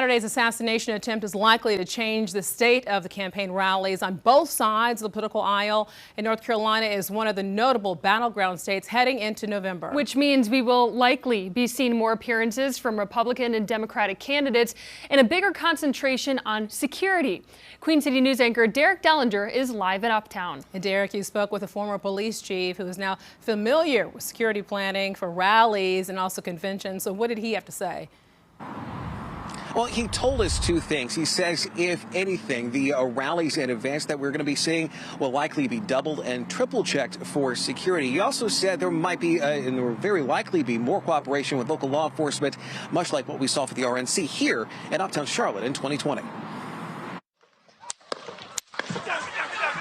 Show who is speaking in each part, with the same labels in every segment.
Speaker 1: Saturday's assassination attempt is likely to change the state of the campaign rallies on both sides of the political aisle. And North Carolina is one of the notable battleground states heading into November.
Speaker 2: Which means we will likely be seeing more appearances from Republican and Democratic candidates and a bigger concentration on security. Queen City News anchor Derek Dellinger is live at Uptown.
Speaker 1: And Derek, you spoke with a former police chief who is now familiar with security planning for rallies and also conventions. So what did he have to say?
Speaker 3: Well, he told us two things. He says, if anything, the rallies and events that we're going to be seeing will likely be doubled and triple checked for security. He also said there might be, and there will very likely be, more cooperation with local law enforcement, much like what we saw for the RNC here in Uptown Charlotte in 2020.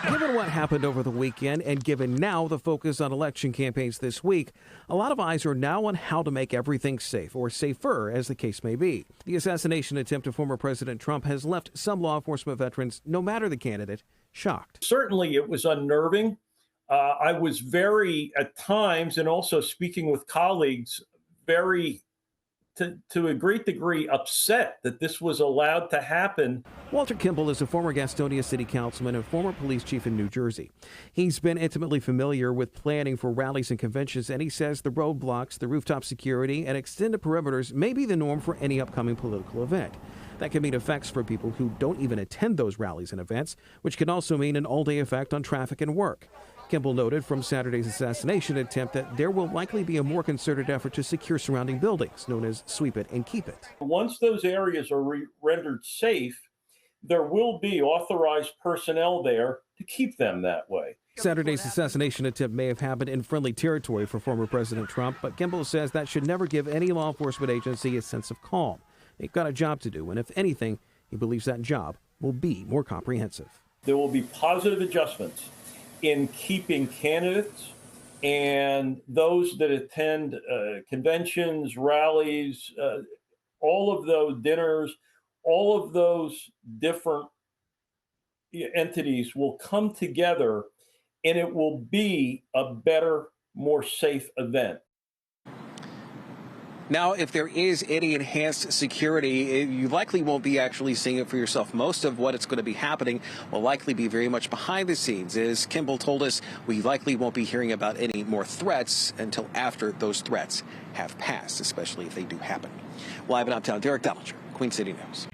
Speaker 4: Given what happened over the weekend and given now the focus on election campaigns this week, a lot of eyes are now on how to make everything safe, or safer, as the case may be. The assassination attempt of former President Trump has left some law enforcement veterans, no matter the candidate, shocked.
Speaker 5: Certainly it was unnerving. I was very, at times, and also speaking with colleagues, very to a great degree upset that this was allowed to happen.
Speaker 4: Walter Kimball is a former Gastonia city councilman and former police chief in New Jersey. He's been intimately familiar with planning for rallies and conventions, and he says the roadblocks, the rooftop security, and extended perimeters may be the norm for any upcoming political event. That can mean effects for people who don't even attend those rallies and events, which can also mean an all-day effect on traffic and work. Kimball noted from Saturday's assassination attempt that there will likely be a more concerted effort to secure surrounding buildings, known as sweep it and keep it.
Speaker 5: Once those areas are rendered safe, there will be authorized personnel there to keep them that way.
Speaker 4: Saturday's assassination attempt may have happened in friendly territory for former President Trump, but Kimball says that should never give any law enforcement agency a sense of calm. They've got a job to do, and if anything, he believes that job will be more comprehensive.
Speaker 5: There will be positive adjustments in keeping candidates and those that attend conventions, rallies, all of those dinners, all of those different entities will come together, and it will be a better, more safe event.
Speaker 3: Now, if there is any enhanced security, you likely won't be actually seeing it for yourself. Most of what is going to be happening will likely be very much behind the scenes. As Kimball told us, we likely won't be hearing about any more threats until after those threats have passed, especially if they do happen. Live in Uptown, Derek Dellinger, Queen City News.